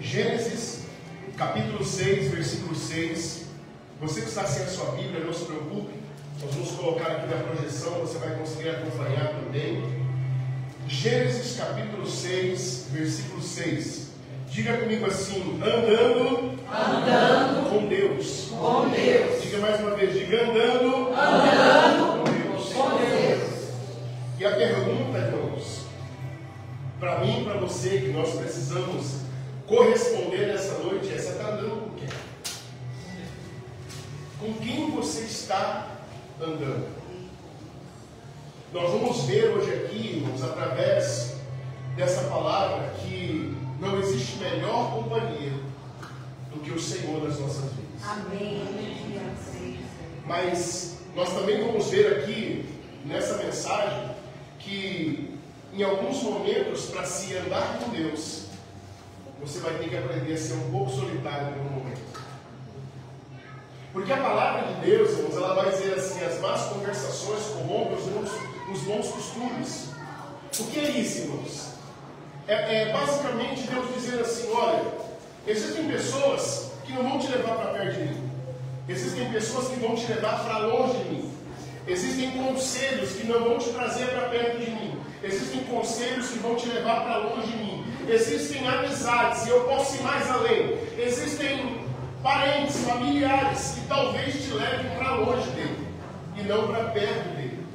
Gênesis, capítulo 6, versículo 6. Você que está sem a sua Bíblia, não se preocupe. Nós vamos colocar aqui na projeção, você vai conseguir acompanhar também. Gênesis, capítulo 6, versículo 6. Diga comigo assim: andando com Deus. Com Deus. Diga mais uma vez, diga andando com Deus. Com Deus. E a pergunta, irmãos, para mim e para você, que nós precisamos corresponder nessa noite, é: você está andando com quem? Com quem você está andando? Nós vamos ver hoje aqui, irmãos, através dessa palavra, que não existe melhor companhia do que o Senhor nas nossas vidas. Amém. Mas nós também vamos ver aqui, nessa mensagem, que em alguns momentos, para se andar com Deus, você vai ter que aprender a ser um pouco solitário em algum momento. Porque a palavra de Deus, irmãos, ela vai dizer assim: as más conversações corrompem os bons costumes. O que é isso, irmãos? É basicamente Deus dizendo assim: olha, existem pessoas que não vão te levar para perto de mim. Existem pessoas que vão te levar para longe de mim. Existem conselhos que não vão te trazer para perto de mim. Existem conselhos que vão te levar para longe de mim. Existem amizades, e eu posso ir mais além. Existem parentes, familiares, que talvez te levem para longe dele e não para perto dele.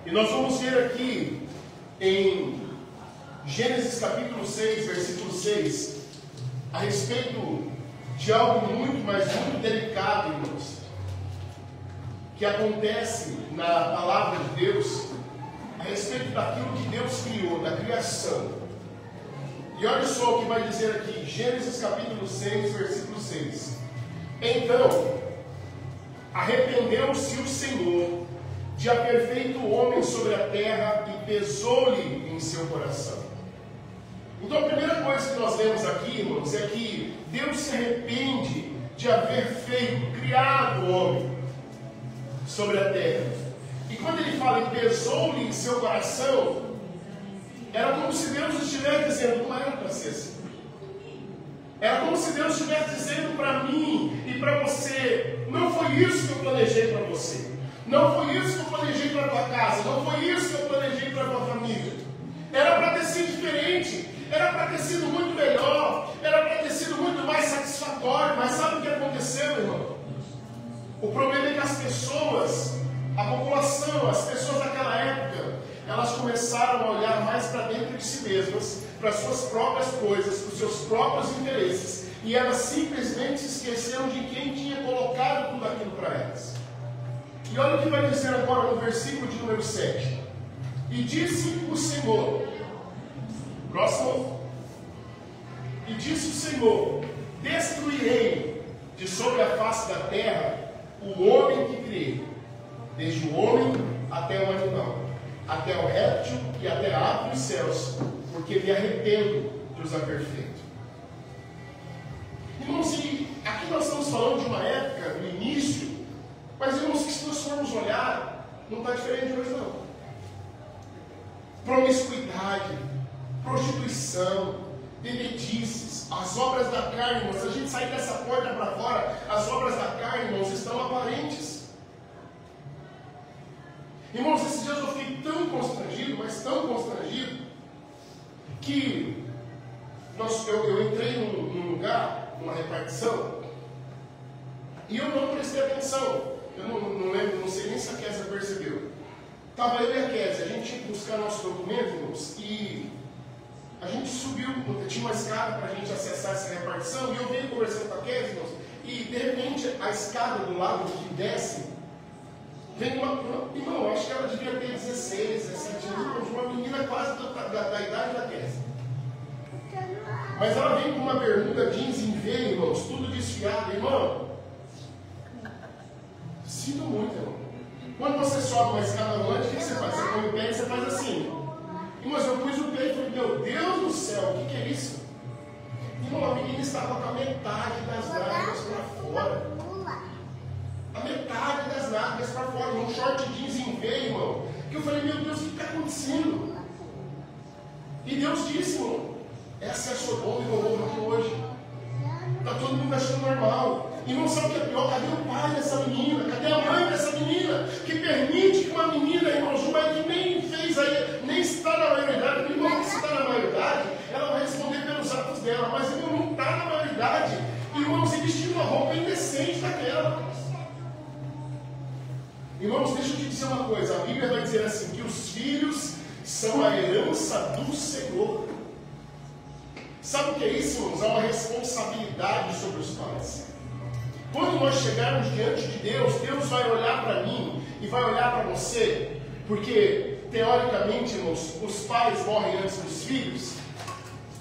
E nós vamos ver aqui em Gênesis capítulo 6, versículo 6, a respeito de algo muito, mas muito delicado, irmãos, que acontece na palavra de Deus, a respeito daquilo que Deus criou, da criação. E olha só o que vai dizer aqui, Gênesis capítulo 6, versículo 6. Então, arrependeu-se o Senhor de haver feito o homem sobre a terra e pesou-lhe em seu coração. Então, a primeira coisa que nós lemos aqui, irmãos, é que Deus se arrepende de haver feito, criado o homem sobre a terra. E quando ele fala em pesou-lhe em seu coração, era como se Deus estivesse dizendo: não era para ser assim. Era como se Deus estivesse dizendo para mim e para você: não foi isso que eu planejei para você. Não foi isso que eu planejei para a tua casa. Não foi isso que eu planejei para a tua família. Era para ter sido diferente. Era para ter sido muito melhor. Era para ter sido muito mais satisfatório. Mas sabe o que aconteceu, irmão? O problema é que as pessoas, a população, as pessoas daquela época, elas começaram a olhar mais para dentro de si mesmas, para suas próprias coisas, para os seus próprios interesses, e elas simplesmente se esqueceram de quem tinha colocado tudo aquilo para elas. E olha o que vai dizer agora no versículo de número 7. E disse o Senhor, próximo, e disse o Senhor: destruirei de sobre a face da terra o homem que criei, desde o homem até o animal, até o réptil e até a ave dos céus, porque me arrependo de os haver feito. Irmãos, aqui nós estamos falando de uma época, no início, mas irmãos, que se nós formos olhar, não está diferente de hoje não. Promiscuidade, prostituição, bebedices, as obras da carne, irmãos. Se a gente sair dessa porta para fora, as obras da carne, irmãos, estão aparentes. Irmãos, esses dias eu fiquei tão constrangido, mas tão constrangido, que eu entrei num lugar, numa repartição, e eu não prestei atenção. Eu não lembro, não sei nem se a Kézia percebeu. Estava eu e a Kézia, a gente tinha que buscar nosso documento, irmãos, e a gente subiu, tinha uma escada para a gente acessar essa repartição, e eu venho conversando com a Kézia, irmãos, e de repente a escada do lado que desce, vem uma irmão, acho que ela devia ter 16, 17 anos, uma menina quase da idade da Kézia. Mas ela vem com uma bermuda jeans em V, irmãos, tudo desfiado, irmão. Sinto muito, irmão. Quando você sobe uma escada rolante, o que você faz? Você põe o pé e você faz assim. Irmãos, eu pus o pé e falei: meu Deus do céu, o que é isso? Irmão, a menina estava com a metade das nádegas para fora. A metade das nádegas para fora, um short jeans em V, irmão. Que eu falei: meu Deus, o que está acontecendo? E Deus disse, irmão: Essa é a Sodoma e Gomorra de hoje. Está todo mundo achando normal. E não sabe o que é pior. Cadê o pai dessa menina? Cadê a mãe dessa menina? Que permite que uma menina, irmãos, uma que nem fez aí, nem está na maioridade. Porque irmão, que está na maioridade, ela vai responder pelos atos dela. Mas irmão, não está na maioridade. Irmãos, e vestir uma roupa indecente daquela. Irmãos, deixa eu te dizer uma coisa. A Bíblia vai dizer assim, que os filhos são a herança do Senhor. Sabe o que é isso, irmãos? Há uma responsabilidade sobre os pais. Quando nós chegarmos diante de Deus, Deus vai olhar para mim e vai olhar para você, porque, teoricamente, irmãos, os pais morrem antes dos filhos,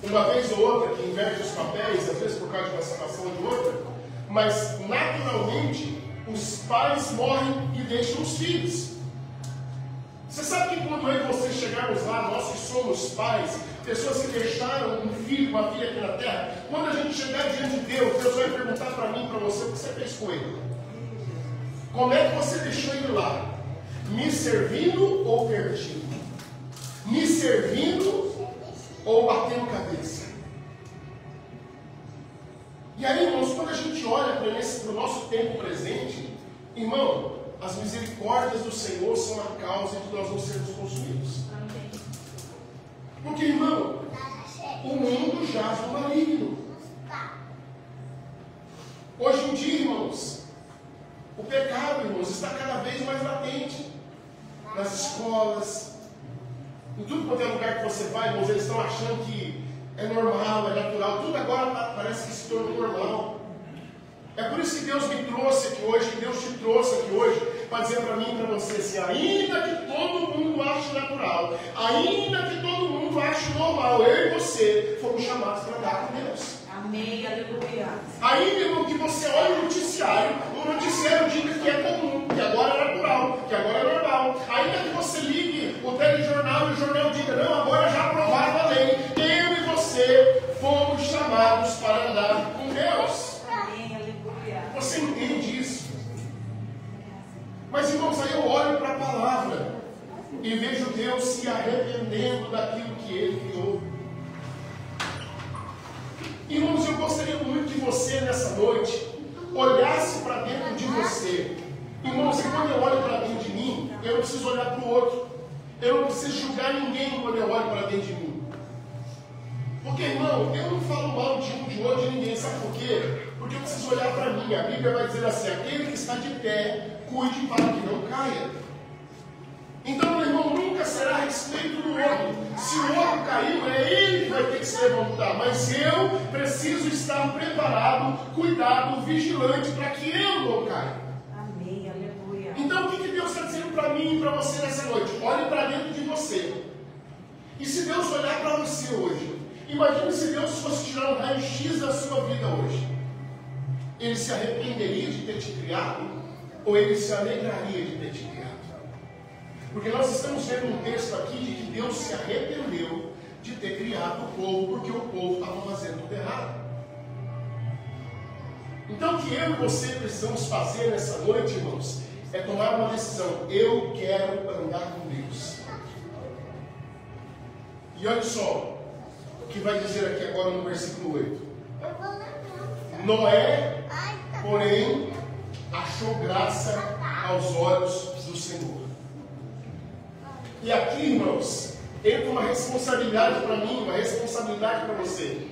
uma vez ou outra, que inverte os papéis, às vezes por causa de uma situação ou de outra, mas, naturalmente, os pais morrem e deixam os filhos. Você sabe que quando eu e você chegarmos lá, nós que somos pais, pessoas que deixaram um filho, uma filha aqui na terra, quando a gente chegar diante de Deus, Deus vai perguntar para mim e para você o que você fez com ele. Como é que você deixou ele lá? Me servindo ou perdido? Me servindo ou batendo cabeça? E aí, irmãos, quando a gente olha para o nosso tempo presente, irmão, as misericórdias do Senhor são a causa de nós não sermos consumidos. Porque, irmão, o mundo jaz no maligno. Hoje em dia, irmãos, o pecado, irmãos, está cada vez mais latente. Nas escolas, em tudo quanto é lugar que você vai, irmãos, eles estão achando que é normal, é natural. Tudo agora parece que se tornou normal. É por isso que Deus me trouxe aqui hoje, que Deus te trouxe aqui hoje, para dizer para mim e para você assim, ainda que todo mundo ache natural, ainda que todo mundo ache normal, eu e você fomos chamados para andar com Deus. Amém, aleluia. Ainda, irmão, que você olhe o noticiário diga que é comum, que agora é natural, que agora é normal. Ainda que você ligue o telejornal e o jornal diga, não, agora já aprovaram a lei. Eu e você fomos chamados para andar com Deus. Você entende isso? Mas, irmãos, aí eu olho para a palavra e vejo Deus se arrependendo daquilo que Ele criou. Irmãos, eu gostaria muito que você, nessa noite, olhasse para dentro de você. Irmãos, e quando eu olho para dentro de mim, eu não preciso olhar para o outro. Eu não preciso julgar ninguém quando eu olho para dentro de mim. Porque, irmão, eu não falo mal de um, de outro, de ninguém. Sabe por quê? Porque eu preciso olhar para mim. A Bíblia vai dizer assim, aquele que está de pé, cuide para que não caia. Então, meu irmão, nunca será a respeito do outro. Se o outro caiu, é ele que vai ter que se levantar. Mas eu preciso estar preparado, cuidado, vigilante, para que eu não caia. Amém, aleluia. Então, o que Deus está dizendo para mim e para você nessa noite? Olhe para dentro de você. E se Deus olhar para você hoje, imagine se Deus fosse tirar um raio-x da sua vida hoje. Ele se arrependeria de ter te criado? Ou ele se alegraria de ter te criado? Porque nós estamos vendo um texto aqui de que Deus se arrependeu de ter criado o povo, porque o povo estava fazendo tudo errado. Então o que eu e você precisamos fazer nessa noite, irmãos, é tomar uma decisão. Eu quero andar com Deus. E olha só o que vai dizer aqui agora no versículo 8. Noé, porém, achou graça aos olhos do Senhor. E aqui, irmãos, entra uma responsabilidade para mim, uma responsabilidade para você.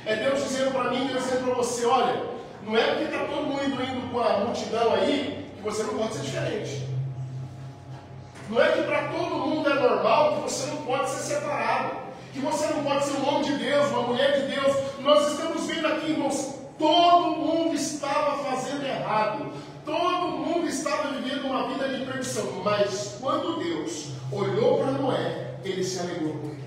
É Deus dizendo para mim, Deus dizendo para você, olha, não é porque está todo mundo indo com a multidão aí, que você não pode ser diferente. Não é que para todo mundo é normal, que você não pode ser separado, que você não pode ser um homem de Deus, uma mulher de Deus. Nós estamos vendo aqui, irmãos, todo mundo estava fazendo errado. Todo mundo estava vivendo uma vida de perdição. Mas quando Deus olhou para Noé, ele se alegrou com ele.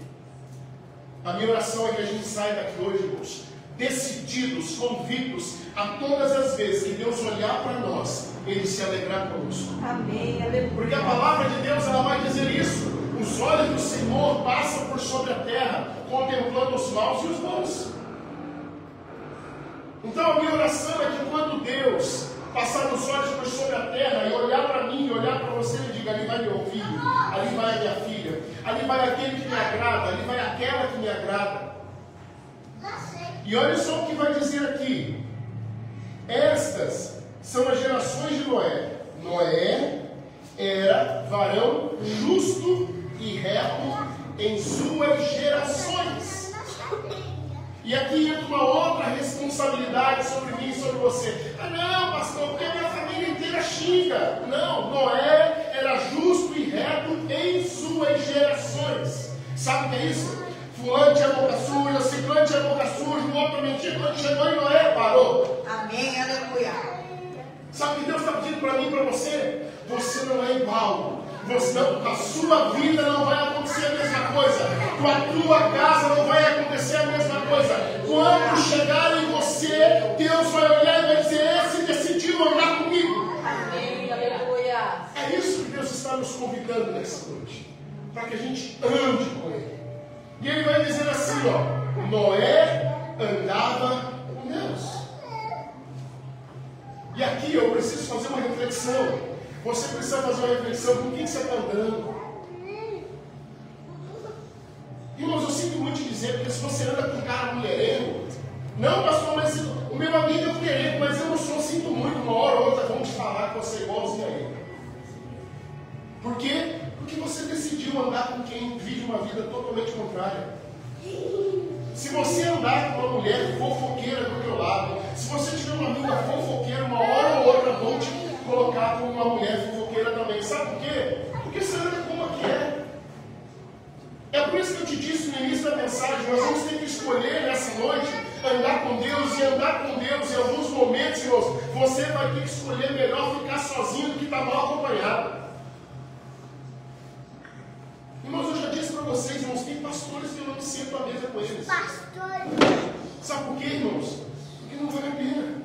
A minha oração é que a gente saia daqui hoje, irmãos, decididos, convictos, a todas as vezes que Deus olhar para nós, ele se alegrar conosco. Amém, aleluia. Porque a palavra de Deus, ela vai dizer isso. Os olhos do Senhor passam por sobre a terra, contemplando os maus e os bons. Então a minha oração é que quando Deus passar os olhos por sobre a terra e olhar para mim, e olhar para você, ele diga, ali vai meu filho, ali vai a minha filha, ali vai aquele que me agrada, ali vai aquela que me agrada. E olha só o que vai dizer aqui. Estas são as gerações de Noé. Noé era varão justo e reto em suas gerações. E aqui entra uma outra responsabilidade sobre mim e sobre você. Ah não, pastor, porque a minha família inteira xinga. Não, Noé era justo e reto em suas gerações. Sabe o que é isso? Fulano tinha boca suja, ciclano tinha boca suja, o outro mentia, quando chegou em Noé, parou. Amém, aleluia. Sabe o que Deus está pedindo para mim e para você? Você não é igual. Você não, a sua vida não vai acontecer a mesma coisa. Com a tua casa não vai acontecer a mesma coisa. Quando chegar em você, Deus vai olhar e vai dizer: esse decidiu andar comigo. Amém, aleluia. É isso que Deus está nos convidando nessa noite. Para que a gente ande com Ele. E Ele vai dizer assim, ó: Noé andava com Deus. E aqui eu preciso fazer uma reflexão. Você precisa fazer uma reflexão. Com quem você está andando? Irmãos, eu sinto muito dizer, porque se você anda com um cara mulherengo, não, pastor, mas o meu amigo é mulherengo, mas eu não sou, sinto muito, uma hora ou outra vão te falar que você é igualzinho a ele. Por quê? Porque você decidiu andar com quem vive uma vida totalmente contrária. Se você andar com uma mulher fofoqueira do teu lado, se você tiver uma amiga fofoqueira, uma hora ou outra vão te colocar como uma mulher fofoqueira também. Sabe por quê? Porque você anda como que é. É por isso que eu te disse no início da mensagem, nós vamos ter que escolher nessa noite andar com Deus, e andar com Deus em alguns momentos, irmãos, você vai ter que escolher melhor ficar sozinho do que estar mal acompanhado. Irmãos, eu já disse para vocês, irmãos, tem pastores que eu não me sento à mesa com eles. Sabe por quê, irmãos? Porque não vale a pena.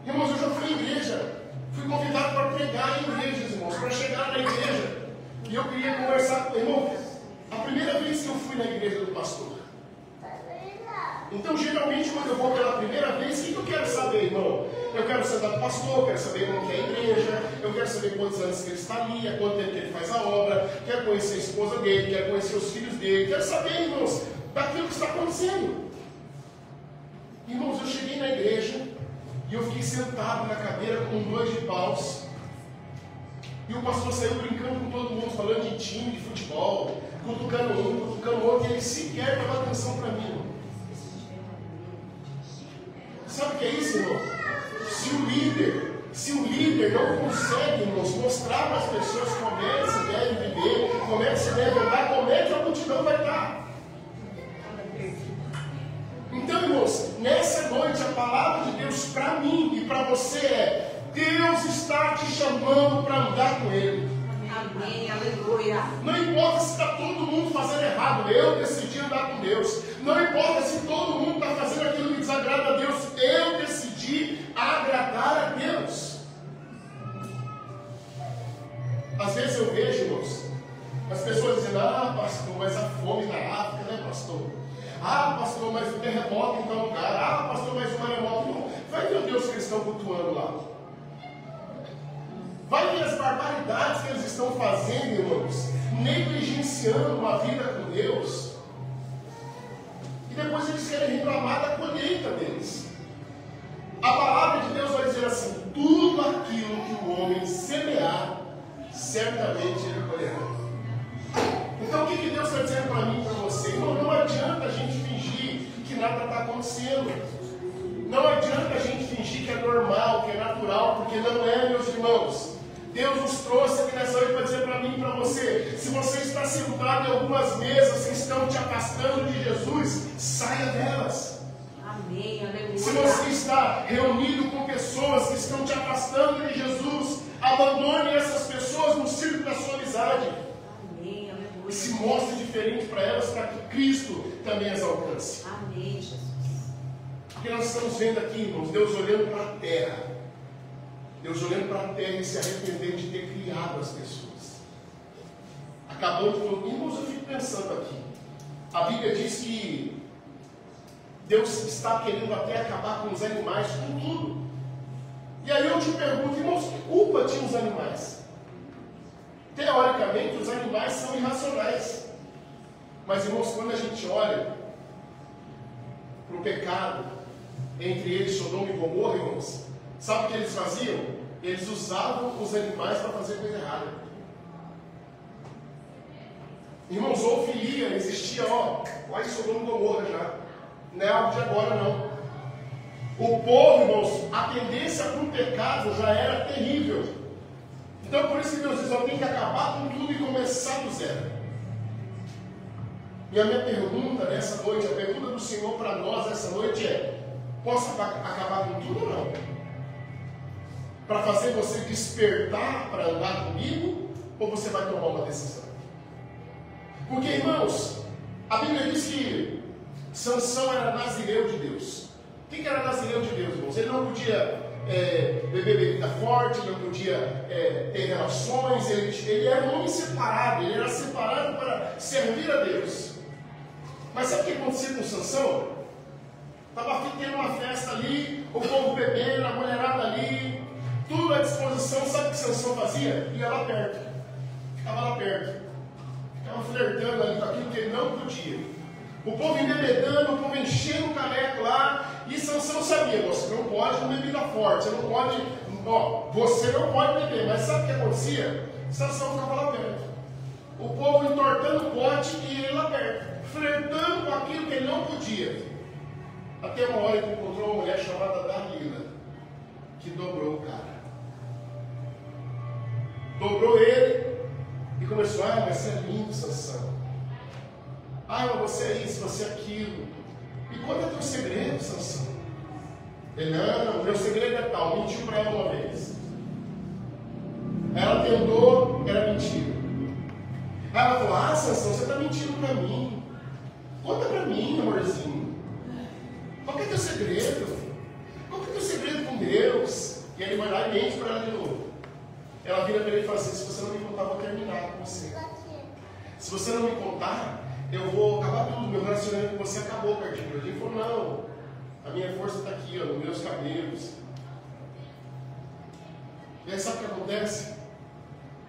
Irmãos, eu já fui em igreja, fui convidado para pregar em igrejas, irmãos, para chegar na igreja. E eu queria conversar com o irmão. A primeira vez que eu fui na igreja do pastor. Então, geralmente, quando eu vou pela primeira vez, o que eu quero saber, irmão? Eu quero sentar com o pastor, eu quero saber como que é a igreja, eu quero saber quantos anos que ele está ali, há quanto tempo que ele faz a obra, quero conhecer a esposa dele, quero conhecer os filhos dele, quero saber, irmãos, daquilo que está acontecendo. Irmãos, eu cheguei na igreja e eu fiquei sentado na cadeira com 2 de paus. E o pastor saiu brincando com todo mundo, falando de time, de futebol, cutucando um, cutucando o outro, e ele sequer dava atenção para mim. Sabe o que é isso, irmão? Se o líder não consegue, irmãos, mostrar para as pessoas como é que se deve viver, como é que se deve andar, como é que a multidão vai estar. Então, irmãos, nessa noite a palavra de Deus para mim e para você é: Deus está te chamando para andar com Ele. Amém, aleluia. Não importa se está todo mundo fazendo errado, eu decidi andar com Deus. Não importa se todo mundo está fazendo aquilo que desagrada a Deus, eu decidi agradar a Deus. Às vezes eu vejo, irmãos, as pessoas dizendo: ah, pastor, mas a fome na África, né, pastor? Ah, pastor, mas o terremoto em tal lugar. Ah, pastor, mas o maremoto. Não. Vai ver o Deus que eles estão cultuando lá. Vai ver as barbaridades que eles estão fazendo, irmãos, negligenciando uma vida com Deus. E depois eles querem reclamar da colheita deles. A palavra de Deus vai dizer assim: tudo aquilo que o homem semear, certamente ele colherá. Então o que Deus está dizendo para mim e para você? Irmão, não adianta a gente fingir que nada está acontecendo. Não adianta a gente fingir que é normal, que é natural, porque não é, meus irmãos. Deus nos trouxe aqui nessa noite para dizer para mim e para você: se você está sentado em algumas mesas que estão te afastando de Jesus, saia delas. Amém, aleluia. Se você está reunido com pessoas que estão te afastando de Jesus, abandone essas pessoas no círculo da sua amizade. Amém, aleluia. E se mostre diferente para elas, para que Cristo também as alcance. Amém, Jesus. Porque nós estamos vendo aqui, irmãos, Deus olhando para a terra. Deus olhando para a terra e se arrependendo de ter criado as pessoas. Acabando com... Irmãos, eu fico pensando aqui. A Bíblia diz que Deus está querendo até acabar com os animais, com tudo. E aí eu te pergunto, irmãos, que culpa tinham os animais? Teoricamente, os animais são irracionais. Mas, irmãos, quando a gente olha para o pecado, entre eles Sodoma e Gomorra, irmãos, sabe o que eles faziam? Eles usavam os animais para fazer coisa errada. Irmãos, zoofilia existia, lá em Sodoma e Gomorra já. Não é algo de agora, não. O povo, irmãos, a tendência para o pecado já era terrível. Então, por isso que Deus diz, tem que acabar com tudo e começar do zero. E a minha pergunta nessa noite, a pergunta do Senhor para nós essa noite é: posso acabar com tudo ou não? Para fazer você despertar para andar comigo, ou você vai tomar uma decisão? Porque, irmãos, a Bíblia diz que Sansão era nazireu de Deus. O que era nazireu de Deus, irmãos? Ele não podia beber bebida forte, não podia ter relações, ele era um homem separado, ele era separado para servir a Deus. Mas sabe o que acontecia com Sansão? Estava tendo uma festa ali, o povo bebendo, a mulherada ali, tudo à disposição. Sabe o que Sansão fazia? Ia lá perto, ficava lá perto, ficava flertando ali com aquilo que ele não podia. O povo embebedando, o povo enchendo o caneco lá, e Sansão sabia: você não pode comer bebida forte, você não pode, você não pode beber. Mas sabe o que acontecia? Sansão ficava lá perto, o povo entortando o pote e ele lá perto, flertando com aquilo que ele não podia. Até uma hora que encontrou uma mulher chamada Dalila, que dobrou o cara. Dobrou ele e começou: mas você é lindo, Sansão. Mas você é isso, você é aquilo. E qual é o teu segredo, Sansão? Ele: não, meu segredo é tal. Mentiu para ela uma vez. Ela tentou, era mentira. Aí ela falou: Sansão, você está mentindo para mim. Conta para mim, amorzinho. Qual é o teu segredo? Qual é o teu segredo com Deus? E ele vai lá e mente para ela de novo. Ela vira para ele e fala assim: se você não me contar, eu vou terminar com você. Se você não me contar, eu vou acabar tudo. Meu relacionamento com você acabou, Cardinho. Ele falou: não, a minha força está aqui, nos meus cabelos. E aí sabe o que acontece?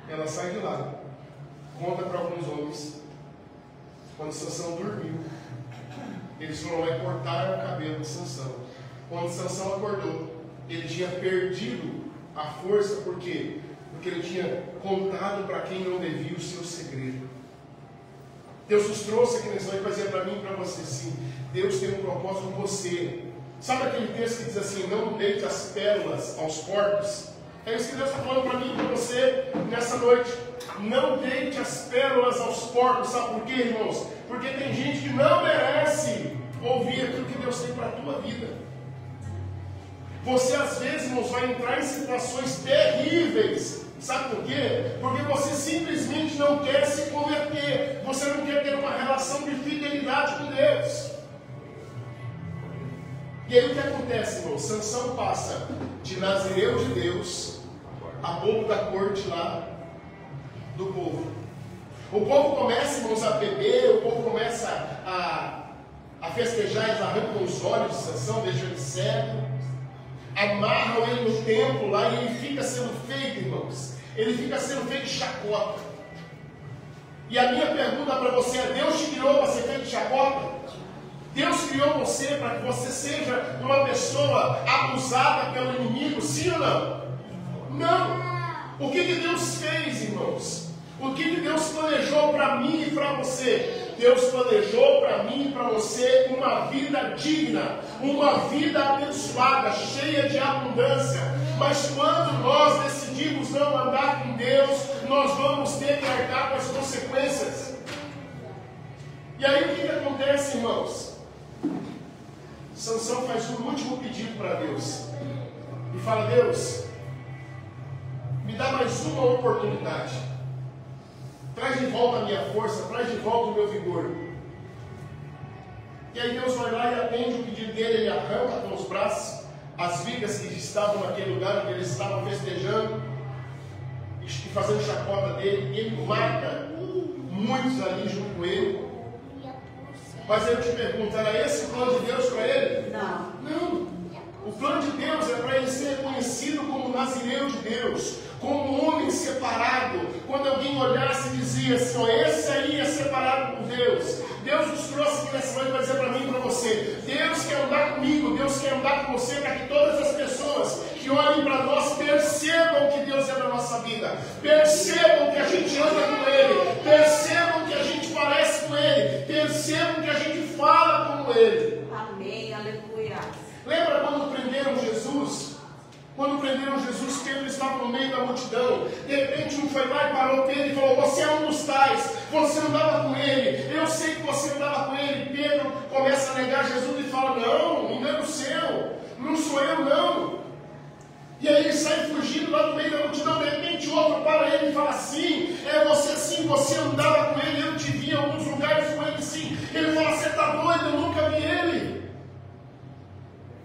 Ela sai de lá, conta para alguns homens. Quando Sansão dormiu, eles foram lá e cortaram o cabelo de Sansão. Quando Sansão acordou, ele tinha perdido a força. Por quê? Porque ele tinha contado para quem não devia o seu segredo. Deus nos trouxe aqui nessa noite para dizer para mim e para você assim: Deus tem um propósito com você. Sabe aquele texto que diz assim: não deite as pérolas aos porcos? É isso que Deus está falando para mim e para você nessa noite. Não deite as pérolas aos porcos. Sabe por quê, irmãos? Porque tem gente que não merece ouvir aquilo que Deus tem para a tua vida. Você às vezes, irmãos, vai entrar em situações terríveis. Sabe por quê? Porque você simplesmente não quer se converter. Você não quer ter uma relação de fidelidade com Deus. E aí o que acontece, irmão? Sansão passa de nazireu de Deus a bobo da corte lá do povo. O povo começa, irmãos, a beber, o povo começa a festejar, eles arrancam os olhos de Sansão, deixam ele cego, amarram ele no templo lá e ele fica sendo feito, irmãos. Ele fica sendo feito de chacota. E a minha pergunta para você é: Deus te criou para ser feito de chacota? Deus criou você para que você seja uma pessoa abusada pelo inimigo, sim ou não? Não. O que Deus fez, irmãos? O que Deus planejou para mim e para você? Deus planejou para mim e para você uma vida digna, uma vida abençoada, cheia de abundância. Mas quando nós decidimos não andar com Deus, nós vamos ter que arcar com as consequências. E aí o que acontece, irmãos? Sansão faz um último pedido para Deus e fala: Deus, me dá mais uma oportunidade. Traz de volta a minha força, traz de volta o meu vigor. E aí Deus vai lá e atende o pedido dele. Ele arranca com os braços as vigas que estavam naquele lugar onde eles estavam festejando e fazendo chacota dele. E ele mata muitos ali junto com ele. Mas eu te pergunto, era esse o plano de Deus para ele? Não. Não. O plano de Deus é para ele ser reconhecido como Nazireu de Deus, como um homem separado. Quando alguém olhasse e dizia assim, ó, esse aí é separado por Deus. Deus nos trouxe aqui nessa noite para dizer para mim e para você, Deus quer andar comigo, Deus quer andar com você, para que todas as pessoas que olhem para nós percebam que Deus é na nossa vida, percebam que a gente anda com Ele, percebam que a gente parece com Ele, percebam que a gente fala como Ele. Amém, aleluia. Lembra quando prenderam Jesus? Quando prenderam Jesus, Pedro estava no meio da multidão. De repente um foi lá e parou Pedro e falou, você é um dos tais, você andava com ele, eu sei que você andava com ele. Pedro começa a negar Jesus e fala, não, engano seu, não sou eu não. E aí ele sai fugindo lá no meio da multidão. De repente outro para ele e fala assim, é você sim, você andava com ele, eu te vi em alguns lugares com ele sim. Ele fala, você está doido, eu nunca vi ele.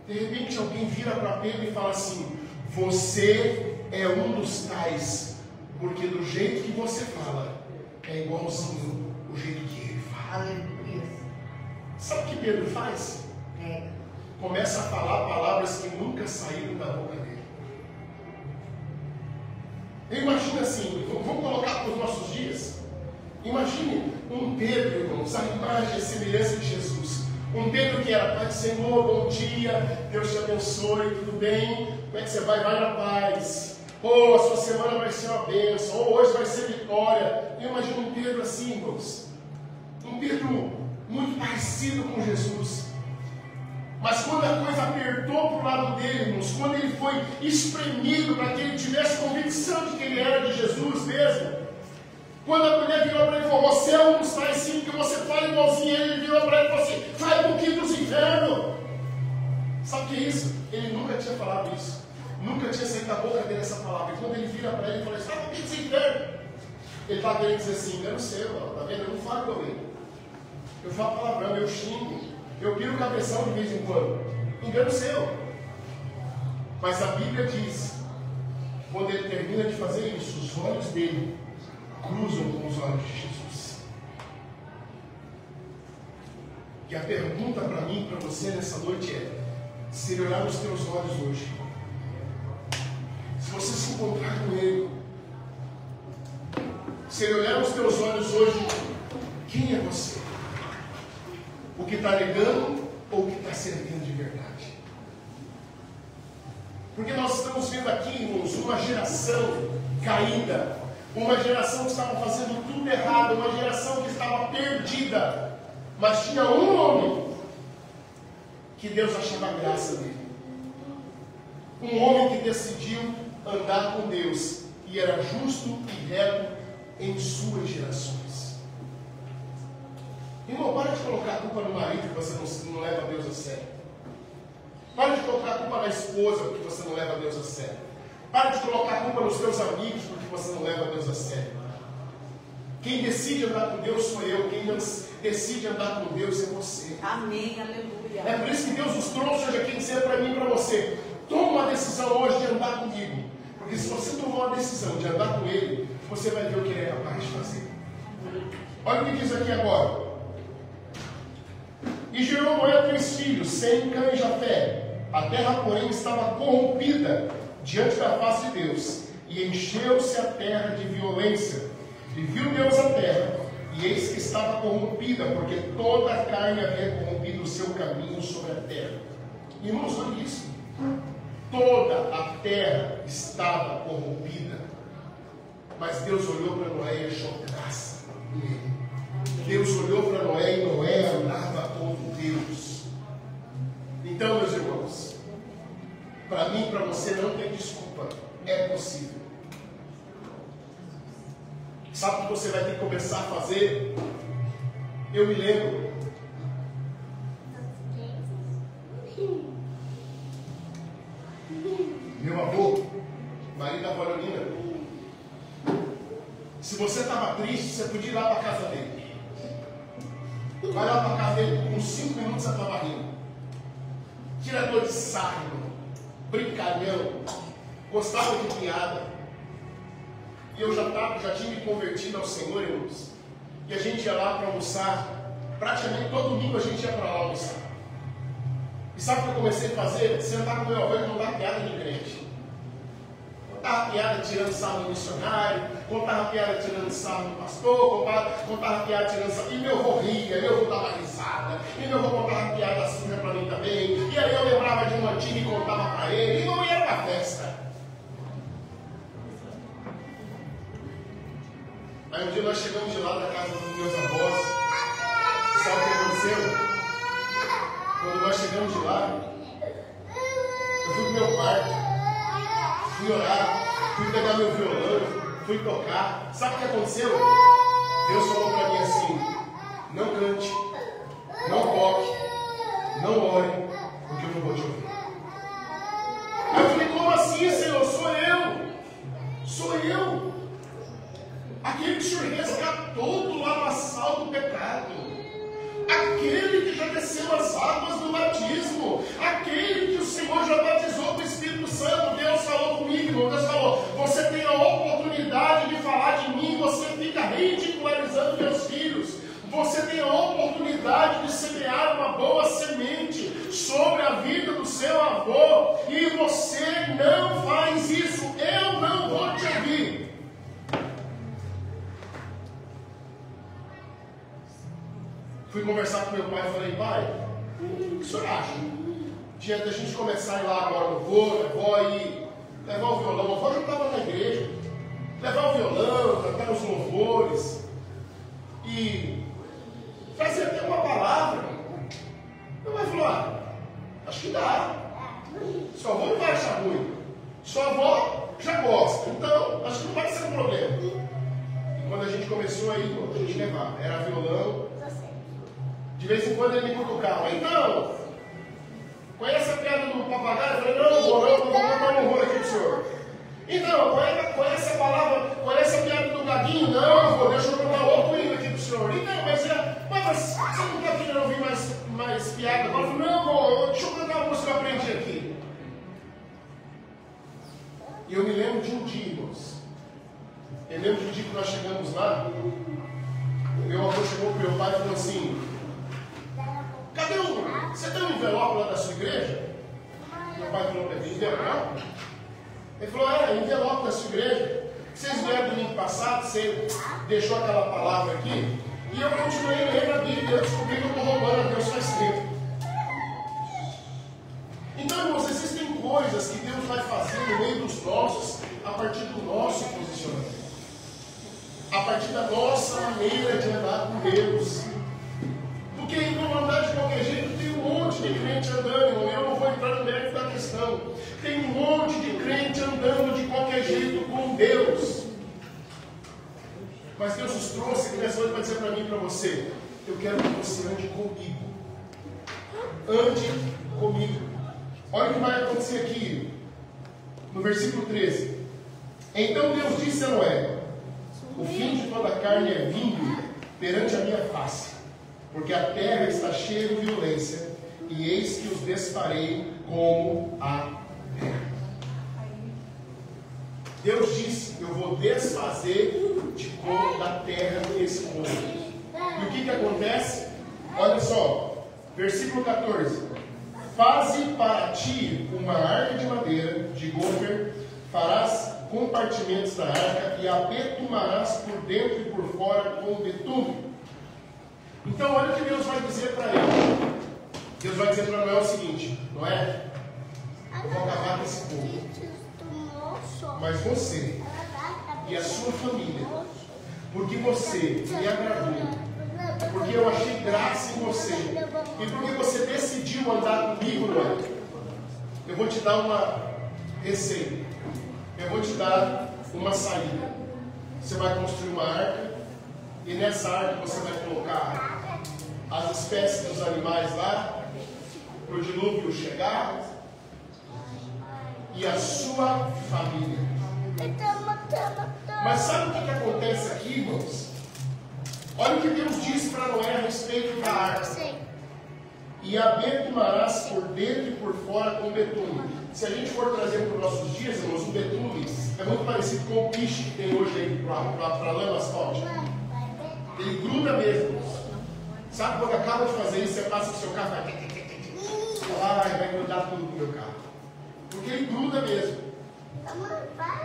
De repente alguém vira para Pedro e fala assim, você é um dos tais, porque do jeito que você fala, é igualzinho o jeito que ele fala. Aleluia. Sabe o que Pedro faz? Começa a falar palavras que nunca saíram da boca dele. Eu imagino assim, vamos colocar para os nossos dias. Imagine um Pedro, irmãos, a imagem e semelhança de Jesus. Um Pedro que era, Pai do Senhor, bom dia, Deus te abençoe, tudo bem? Como é que você vai? Vai na paz. A sua semana vai ser uma bênção. Hoje vai ser vitória. Eu imagino um Pedro assim, irmãos. Um Pedro muito parecido com Jesus. Mas quando a coisa apertou para o lado dele, irmãos, quando ele foi espremido para que ele tivesse convicção de que ele era de Jesus mesmo, quando a mulher virou para ele e falou, você é um dos tais sim, porque você fala igualzinho a ele, ele virou para ele e falou assim, vai para o quinto dos infernos. Sabe o que é isso? Ele nunca tinha falado isso. Nunca tinha saído da boca dele essa palavra. E quando ele vira para ele e fala assim, vai para o quinto dos infernos. Ele está querendo dizer assim, engano seu, está vendo? Eu não falo igual ele. Eu falo palavrão, eu xingo. Eu piro o cabeção de vez em quando. Engano seu. Mas a Bíblia diz, quando ele termina de fazer isso, os olhos dele cruzam com os olhos de Jesus. E a pergunta para mim e para você nessa noite é, se ele olhar nos teus olhos hoje, se você se encontrar com ele, se ele olhar nos teus olhos hoje, quem é você? O que está negando ou o que está servindo de verdade? Porque nós estamos vendo aqui, irmãos, uma geração caída, uma geração que estava fazendo tudo errado, uma geração que estava perdida, mas tinha um homem que Deus achava graça dele, um homem que decidiu andar com Deus e era justo e reto em suas gerações. Irmão, para de colocar a culpa no marido que você não leva Deus a sério. Para de colocar a culpa na esposa porque você não leva Deus a sério. Para de colocar a culpa nos teus amigos porque você não leva Deus a sério. Quem decide andar com Deus sou eu. Quem decide andar com Deus é você. Amém, aleluia. É por isso que Deus nos trouxe hoje aqui dizer para mim e para você, toma uma decisão hoje de andar comigo. Porque se você tomar uma decisão de andar com Ele, você vai ver o que Ele é capaz de fazer. Olha o que diz aqui agora. E gerou Noé 3 filhos, Sem, Cã e Jafé. A terra, porém, estava corrompida diante da face de Deus, e encheu-se a terra de violência. E viu Deus a terra, e eis que estava corrompida, porque toda a carne havia corrompido o seu caminho sobre a terra. Irmãos, olha isso. Toda a terra estava corrompida. Mas Deus olhou para Noé e achou graça nele. Deus olhou para Noé e Noé andava com Deus. Então, meus irmãos, para mim e para você não tem desculpa. É possível. Sabe o que você vai ter que começar a fazer? Eu me lembro. Meu avô, marido da Carolina. Se você estava triste, você podia ir lá para a casa dele. Vai lá para a casa dele, com 5 minutos você estava rindo. Tirador de sarro, brincalhão, gostava de piada. E eu já tinha me convertido ao Senhor, irmãos. E a gente ia lá para almoçar. Praticamente todo domingo a gente ia para lá almoçar. E sabe o que eu comecei a fazer? Sentar com meu avô e contar piada de crente. Contava piada tirando sarro no missionário, contava piada tirando sarro no pastor, contava piada tirando sarro. E meu avô ria, meu avô dava risada, e meu avô contava piada suja para mim também. E aí eu lembrava de uma antiga e contava para ele, e não ia para festa. Aí um dia nós chegamos de lá da casa dos meus avós. Sabe o que aconteceu? Quando nós chegamos de lá, eu fui pro meu quarto, fui orar, fui pegar meu violão, fui tocar. Sabe o que aconteceu? Deus falou para mim assim: não cante, não toque, não ore, porque eu não vou te ouvir. Aí eu falei: como assim, Senhor? Sou eu. Sou eu. Aquele que o Senhor resgatou do lamaçal do pecado. Aquele que já desceu as águas do batismo. Aquele que o Senhor já batizou com o Espírito Santo. Deus falou comigo, irmão. Deus falou: você tem a oportunidade de falar de mim. Você fica ridicularizando meus filhos. Você tem a oportunidade de semear uma boa semente sobre a vida do seu avô. E você não faz isso. Eu não vou te ouvir. Fui conversar com meu pai e falei: pai, o que o senhor acha? Diante da gente começar a ir lá agora no vó e levar o violão. O avô já estava na igreja. Levar o violão, cantar os louvores e trazer até uma palavra. Meu pai falou: acho que dá. Sua avó não vai achar ruim. Sua avó já gosta. Então, acho que não vai ser um problema. E quando a gente começou a ir, a gente levava. Era violão. De vez em quando ele me cutucava: então, conhece a piada do papagaio? Eu falei: não, vou contar um horror aqui pro senhor. Então, conhece a palavra, conhece a piada do gaguinho? Não, deixa eu contar outro hino aqui pro senhor. Então, mas você não está querendo ouvir mais piada? Eu falei: não, deixa eu cantar uma música que eu aprendi aqui. E eu me lembro de um dia, irmãos. Eu lembro de um dia que nós chegamos lá. Meu avô chegou pro meu pai e falou assim: cadê você tem um envelope lá da sua igreja? Meu pai falou para ele: envelope? Ele falou: envelope da sua igreja. Vocês vieram domingo passado, você deixou aquela palavra aqui, e eu continuei lendo a Bíblia, eu descobri que eu estou roubando a Deus faz tempo. Então, irmãos, existem coisas que Deus vai fazer no meio dos nossos, a partir do nosso posicionamento, a partir da nossa maneira de andar com Deus. Porque não andar de qualquer jeito, tem um monte de crente andando, irmão. Eu não vou entrar no mérito da questão. Tem um monte de crente andando de qualquer jeito com Deus. Mas Deus nos trouxe aqui nessa noite para dizer para mim e para você: eu quero que você ande comigo. Ande comigo. Olha o que vai acontecer aqui, no versículo 13. Então Deus disse a Noé: o fim de toda a carne é vindo perante a minha face, porque a terra está cheia de violência, e eis que os desfarei como a terra. Deus disse: eu vou desfazer da terra esse povo. E o que acontece? Olha só, versículo 14: faze para ti uma arca de madeira, de gofer, farás compartimentos da arca e a betumarás por dentro e por fora com betume. Então, olha o que Deus vai dizer para ele. Deus vai dizer para Noé o seguinte: Noé, eu vou acabar com esse povo, mas você e a sua família, porque você me agradou, porque eu achei graça em você, e porque você decidiu andar comigo, Noé, eu vou te dar uma receita, eu vou te dar uma saída. Você vai construir uma arca, e nessa arca você vai colocar as espécies dos animais lá, para o dilúvio chegar, e a sua família. Mas sabe o que acontece aqui, irmãos? Olha o que Deus disse para Noé a respeito da arca: e a betumarás por dentro e por fora com betume. Se a gente for trazer para os nossos dias, irmãos, o betume é muito parecido com o piche que tem hoje aí para lama asfáltica. Ele gruda mesmo. Sabe quando acaba de fazer isso, você passa o seu carro, Ai, vai grudar tudo no meu carro. Porque ele gruda mesmo.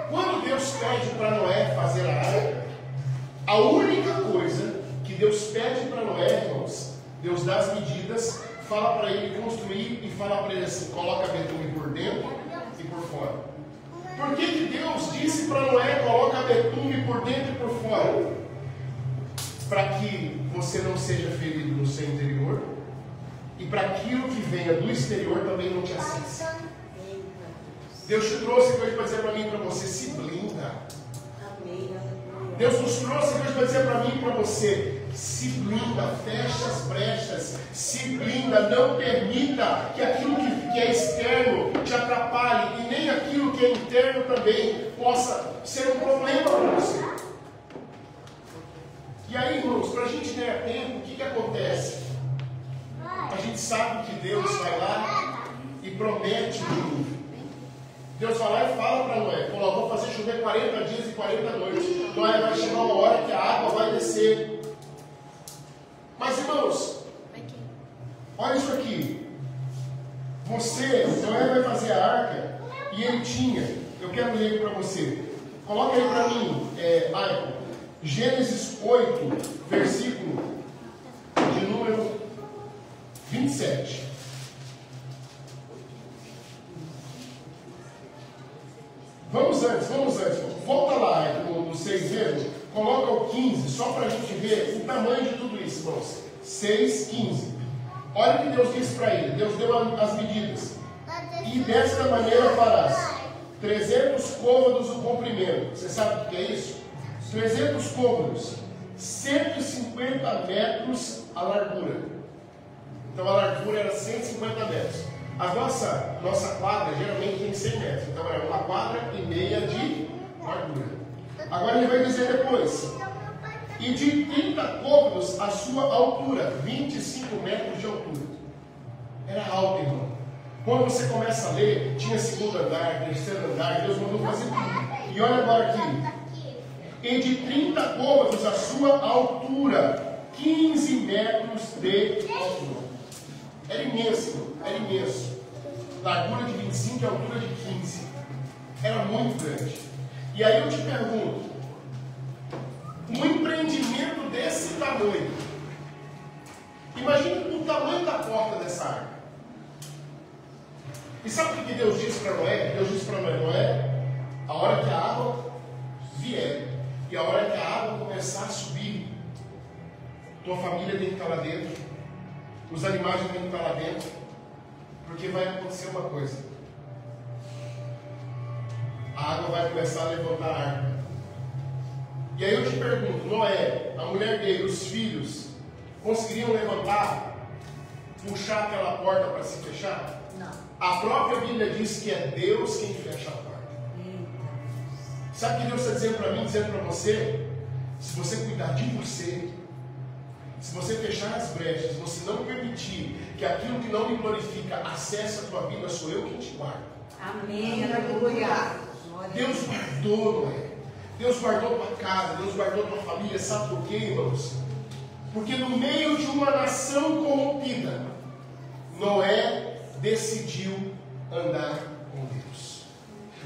Quando Deus pede para Noé fazer a arca, a única coisa que Deus pede para Noé, irmãos, Deus dá as medidas, fala para ele construir e fala para ele assim: coloca betume por dentro e por fora. Por que que Deus disse para Noé: coloca betume por dentro e por fora? Para que você não seja ferido no seu interior e para aquilo que venha do exterior também não te assista. Deus te trouxe hoje para dizer para mim e para você: se blinda. Deus nos trouxe hoje para dizer para mim e para você: se blinda, fecha as brechas, se blinda, não permita que aquilo que é externo te atrapalhe e nem aquilo que é interno também possa ser um problema para você. E aí, irmãos, para a gente ganhar tempo, o que acontece? A gente sabe que Deus vai lá e promete o dilúvio. Deus vai lá e fala para Noé: vou fazer chover 40 dias e 40 noites. Noé, vai chegar uma hora que a água vai descer. Mas, irmãos, olha isso aqui. Noé vai fazer a arca e ele tinha, eu quero ler para você. Coloca aí para mim, Aiko, Gênesis 8, versículo de número 27. Vamos antes. Volta lá no 6 mesmo. Coloca o 15, só para a gente ver o tamanho de tudo isso, irmãos. 6, 15. Olha o que Deus disse para ele. Deus deu as medidas. E desta maneira farás 300 côvados o comprimento. Você sabe o que é isso? 300 côvados. 150 metros a largura. Então a largura era 150 metros. A nossa quadra geralmente tem 100 metros. Então era uma quadra e meia de largura. Agora ele vai dizer depois: e de 30 côvados a sua altura, 25 metros de altura. Era alto, irmão. Quando você começa a ler, tinha segundo andar, terceiro andar, Deus mandou fazer tudo. E olha agora aqui: e de 30 côvados a sua altura, 15 metros de altura. Era imenso, era imenso. Largura de 25 e altura de 15. Era muito grande. E aí eu te pergunto: um empreendimento desse tamanho, imagine o tamanho da porta dessa arca. E sabe o que Deus disse para Noé? Deus disse para Noé: a hora que a água vier e a hora que a água começar a subir, tua família tem que estar lá dentro, os animais têm que estar lá dentro, porque vai acontecer uma coisa: a água vai começar a levantar a arca. E aí eu te pergunto: Noé, a mulher dele, os filhos, conseguiriam levantar, puxar aquela porta para se fechar? Não. A própria Bíblia diz que é Deus quem fecha a porta. Sabe o que Deus está dizendo para mim, dizendo para você? Se você cuidar de você, se você fechar as brechas, se você não permitir que aquilo que não me glorifica acesse a tua vida, sou eu quem te guarda. Amém. Aleluia. Deus guardou, Noé. Deus guardou tua casa, Deus guardou tua família. Sabe por quê, irmãos? Porque no meio de uma nação corrompida, Noé decidiu andar com Deus.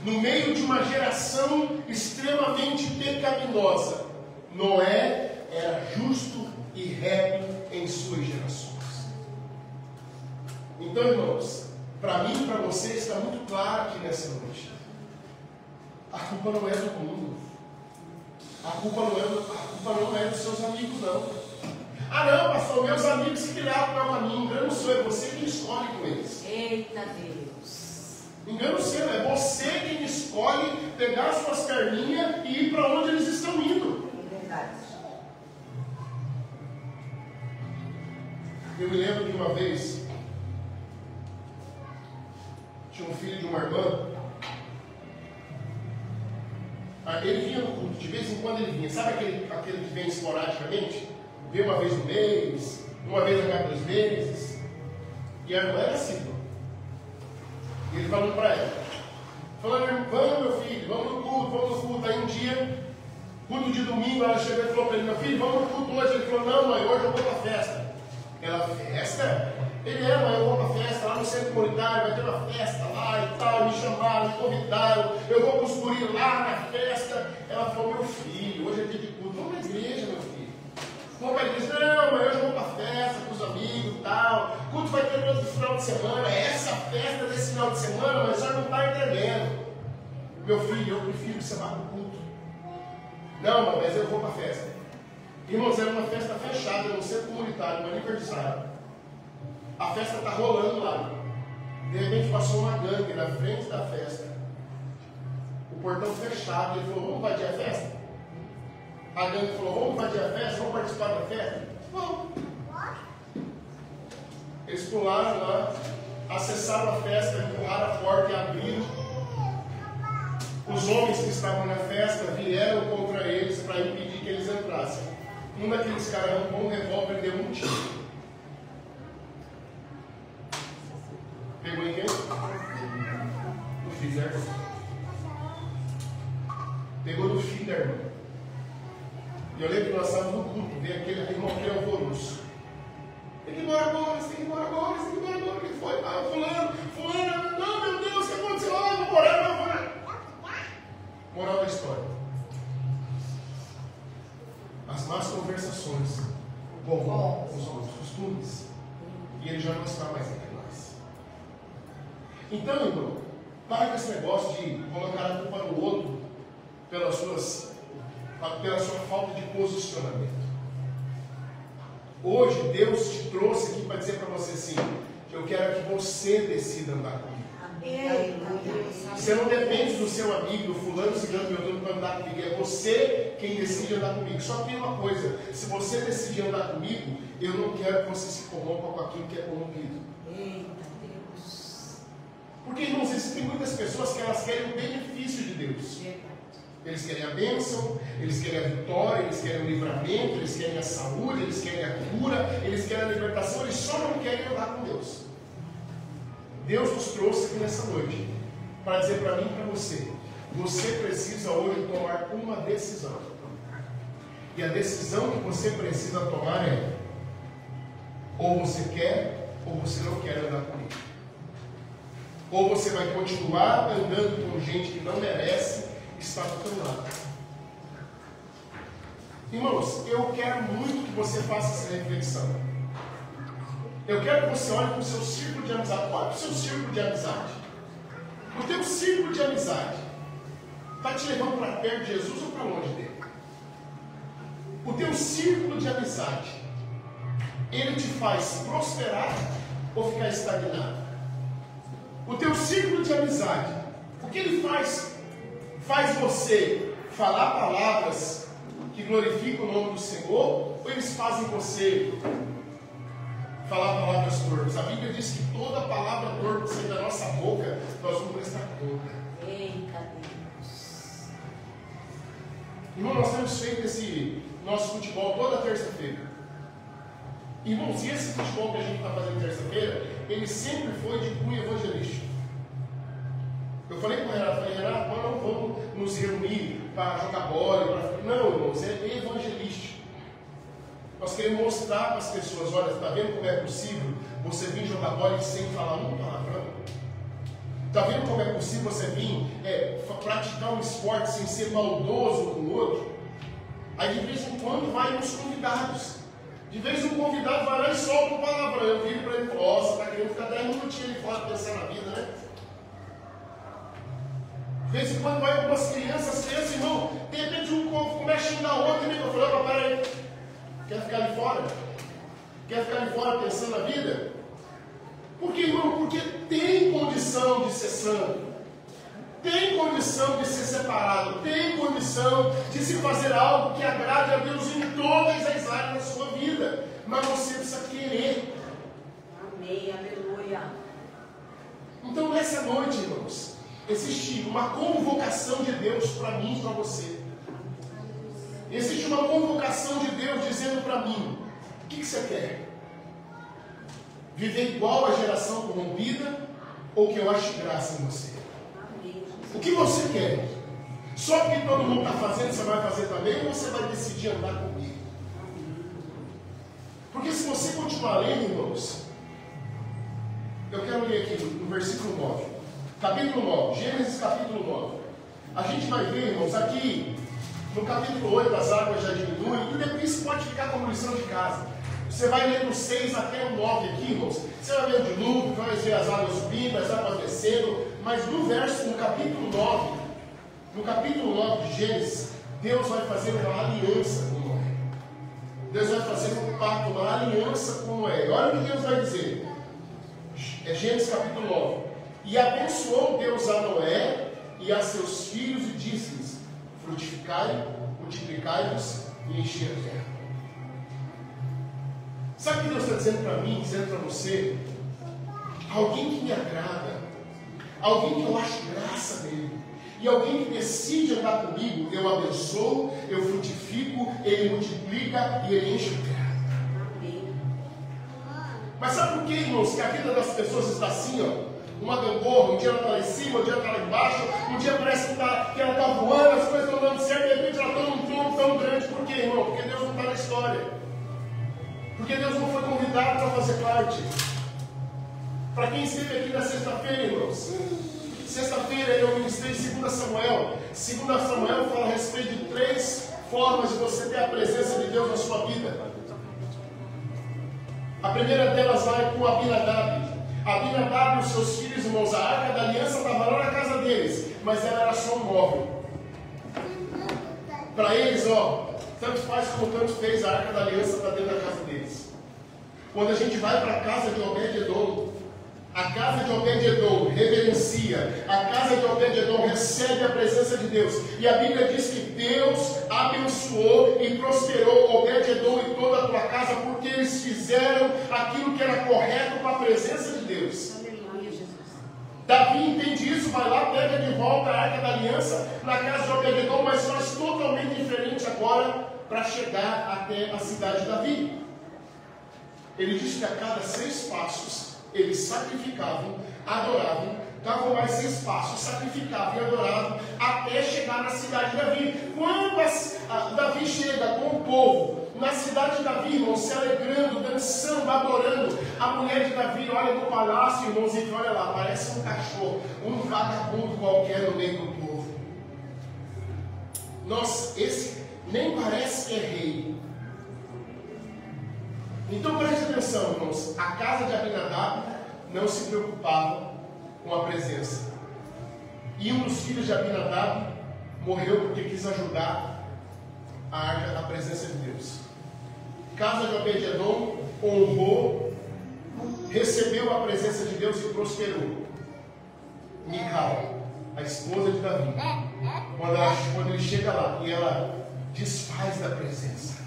No meio de uma geração extremamente pecaminosa, Noé era justo e reto em suas gerações. Então, irmãos, para mim e para você está muito claro aqui nessa noite: a culpa não é do mundo, a culpa não é dos seus amigos, não. Ah, não, pastor, meus amigos se viraram para o caminho. Engano seu, é você quem escolhe com eles. Eita Deus. Engano seu, é você quem escolhe pegar suas perninhas e ir para onde eles estão indo. É verdade. Eu me lembro de uma vez, tinha um filho de uma irmã. Ele vinha no culto, de vez em quando ele vinha. Sabe aquele que vem esporadicamente? Vem uma vez no mês, uma vez a cada 2 meses. E a irmã era assim. E ele falando para ela, falando: vamos meu filho, vamos no culto. Aí um dia, culto de domingo, ela chegou e falou para ele: meu filho, vamos no culto hoje. Ele falou: não mãe, hoje eu vou para a festa. Ela, festa? Ele é, mas eu vou para festa lá no centro comunitário, vai ter uma festa lá e tal, me chamaram, me convidaram, eu vou com os guris lá na festa. Ela falou, meu filho, hoje é dia de culto, vamos na igreja, meu filho. Vamos para a igreja, não, mas hoje eu vou para a festa com os amigos e tal, culto vai ter no outro final de semana, é essa festa desse final de semana, mas já não está entendendo. Meu filho, eu prefiro que você vá para o culto. Não, mas eu vou para a festa. Irmãos, era uma festa fechada no centro comunitário, um aniversário. A festa está rolando lá. De repente passou uma gangue na frente da festa. O portão fechado. Ele falou, vamos invadir a festa? A gangue falou, vamos invadir a festa? Vamos participar da festa? Vamos. Eles pularam lá, acessaram a festa, empurraram a porta e abriram. Os homens que estavam na festa vieram contra eles para impedir que eles entrassem. Um daqueles caras arrancou um revólver e deu um tiro. Pegou em quem? No filho da irmã. Pegou no filho da irmã. E eu lembro que nós estávamos no culto, veio aquele irmão que é alvoroço. Tem que ir embora agora, você tem que ir embora agora, você tem que ir embora agora. O que foi? Ah, fulano, não, meu Deus, o que aconteceu? Ah, vou morar, vou morar. Moral da história. As más conversações corrompem os outros costumes. E ele já não está mais entre nós. Então, irmão, para com esse negócio de colocar a culpa no outro pela sua falta de posicionamento. Hoje, Deus te trouxe aqui para dizer para você assim: eu quero que você decida andar comigo. Você não depende do seu amigo, do fulano, cigano, meu dono, para andar comigo. É você quem decide andar comigo. Só tem uma coisa: se você decidir andar comigo, eu não quero que você se corrompa com aquilo que é corrompido. Porque, irmãos, existem muitas pessoas que elas querem o benefício de Deus. Eles querem a bênção, eles querem a vitória, eles querem o livramento, eles querem a saúde, eles querem a cura, eles querem a libertação, eles só não querem andar com Deus. Deus nos trouxe aqui nessa noite para dizer para mim e para você: você precisa hoje tomar uma decisão. E a decisão que você precisa tomar é: ou você quer, ou você não quer andar comigo. Ou você vai continuar andando com gente que não merece estar do teu lado. Irmãos, eu quero muito que você faça essa reflexão. Eu quero que você olhe para o seu círculo de amizade. Olha para o seu círculo de amizade. O teu círculo de amizade está te levando para perto de Jesus ou para longe dele? O teu círculo de amizade, ele te faz prosperar ou ficar estagnado? O teu círculo de amizade, o que ele faz? Faz você falar palavras que glorificam o nome do Senhor, ou eles fazem você falar palavras torpes? A Bíblia diz que toda palavra torpe que sai da nossa boca, nós vamos prestar conta. Eita Deus. Irmão, nós temos feito esse nosso futebol toda terça-feira. Irmãos, e esse futebol que a gente está fazendo terça-feira, ele sempre foi de cunho evangelístico. Eu falei com o Renato, Renato, nós não vamos nos reunir para jogar bola. Não, irmãos, é evangelístico. Nós queremos mostrar para as pessoas: olha, está vendo como é possível você vir jogar bola sem falar um palavrão? Está vendo como é possível você vir praticar um esporte sem ser maldoso com o outro? Aí de vez em quando vai uns convidados. De vez um convidado vai lá e solta um palavrão. Eu viro para ele e falo: ó, você está querendo ficar 10 minutinhos ali fora pensando na vida, né? De vez em quando vai algumas crianças, irmão, de repente um começa a xingar outro e eu falo: papai, aí, quer ficar ali fora? Quer ficar ali fora pensando na vida? Por que, irmão? Porque tem condição de ser santo, tem condição de ser separado, tem condição de se fazer algo que agrade a Deus em todas as áreas da sua vida, mas você precisa querer. Amém, aleluia. Então nessa noite, irmãos, existe uma convocação de Deus para mim e para você. Existe uma convocação de Deus dizendo para mim: o que você quer? Viver igual à geração corrompida, ou que eu ache graça em você? O que você quer? Só porque todo mundo está fazendo, você vai fazer também, ou você vai decidir andar comigo? Porque, Porque se você continuar lendo, irmãos, eu quero ler aqui no versículo 9. Capítulo 9, Gênesis capítulo 9. A gente vai ver, irmãos, aqui no capítulo 8 as águas já diminuem, e depois isso pode ficar como lição de casa. Você vai ler do 6 até o 9 aqui, irmãos. Você vai ver o dilúvio, vai ver as águas subindo, as águas descendo. Mas no capítulo 9 de Gênesis, Deus vai fazer uma aliança com Noé. Deus vai fazer um pacto, uma aliança com Noé. Olha o que Deus vai dizer. É Gênesis capítulo 9. E abençoou Deus a Noé e a seus filhos e disse-lhes: frutificai, multiplicai-vos e enchei a terra. Sabe o que Deus está dizendo para mim, dizendo para você? Alguém que me agrada, alguém que eu acho graça nele, e alguém que decide andar comigo, eu abençoo, eu frutifico, ele multiplica e ele enche a terra. Mas sabe por que, irmãos, que a vida das pessoas está assim, ó? Uma gangorra, um dia ela está lá em cima, um dia ela está lá embaixo, um dia parece que ela está voando, as coisas estão dando certo, de repente ela está num trono tão grande. Por quê, irmão? Porque Deus não está na história. Porque Deus não foi convidado para fazer parte. Para quem esteve aqui na sexta-feira, irmãos, sexta-feira eu ministrei 2 Samuel. 2 Samuel fala a respeito de 3 formas de você ter a presença de Deus na sua vida. A primeira delas vai com Abinadab. Abinadab e os seus filhos, irmãos, a arca da aliança estava lá na casa deles, mas ela era só um móvel. Para eles, ó, tanto faz como tanto fez, a arca da aliança está dentro da casa deles. Quando a gente vai para a casa de Obed-Edom, a casa de Obed-Edom reverencia, a casa de Obed-Edom recebe a presença de Deus. E a Bíblia diz que Deus abençoou e prosperou Obed-Edom e toda a tua casa, porque eles fizeram aquilo que era correto para a presença de Deus. Aleluia, Jesus. Davi entende isso, vai lá, pega de volta a arca da aliança na casa de Obed-Edom, mas faz totalmente diferente agora para chegar até a cidade de Davi. Ele diz que a cada 6 passos eles sacrificavam, adoravam, davam mais 6 passos, sacrificavam e adoravam até chegar na cidade de Davi. Quando Davi chega com o povo na cidade de Davi, irmão, se alegrando, dançando, adorando, a mulher de Davi olha no palácio, irmãos, e olha lá, parece um cachorro, um vagabundo qualquer no meio do povo. Nossa, esse nem parece que é rei. Então preste atenção, irmãos, a casa de Abinadab não se preocupava com a presença. E um dos filhos de Abinadab morreu porque quis ajudar a presença de Deus. Casa de Obed-Edom honrou, recebeu a presença de Deus e prosperou. Mical, a esposa de Davi, quando ele chega lá e ela desfaz da presença,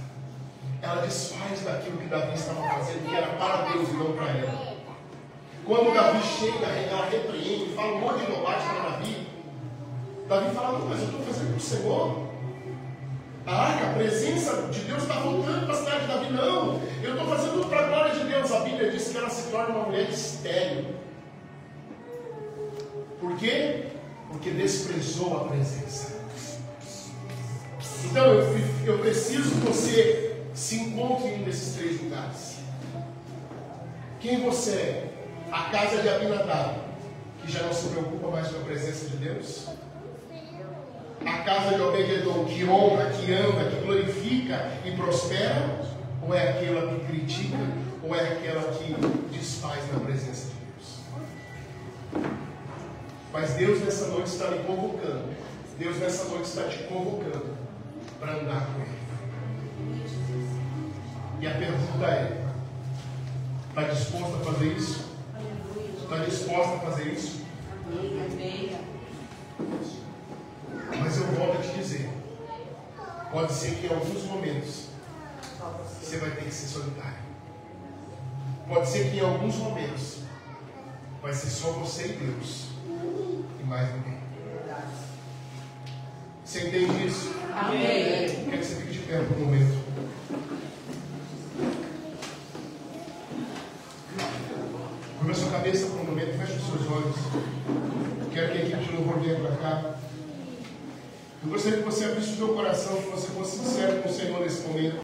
ela desfaz daquilo que Davi estava fazendo, que era para Deus e não para ela. Quando Davi chega, ela repreende, fala um monte de bobagem para Davi. Davi fala: não, mas eu estou fazendo para o Senhor. A presença de Deus está voltando para a cidade de Davi. Não, eu estou fazendo para a glória de Deus. A Bíblia diz que ela se torna uma mulher estéril. Por quê? Porque desprezou a presença. Então eu preciso que você se encontre em um desses 3 lugares. Quem você é? A casa de Abinadab, que já não se preocupa mais com a presença de Deus? A casa de Obed-Edom, que honra, que anda, que glorifica e prospera? Ou é aquela que critica? Ou é aquela que desfaz na presença de Deus? Mas Deus nessa noite está me convocando. Deus nessa noite está te convocando para andar com Ele. E a pergunta é: está disposto a fazer isso? Está disposta a fazer isso? Amém. Mas eu volto a te dizer, pode ser que em alguns momentos você vai ter que ser solitário. Pode ser que em alguns momentos vai ser só você e Deus e mais ninguém. Você entende isso? Amém. Eu quero que você fique de pé por um momento. Curva a sua cabeça por um momento, feche os seus olhos. Quero que a equipe de louvor venha para cá. Eu gostaria que você abrisse o seu coração, que você fosse sincero com o Senhor nesse momento.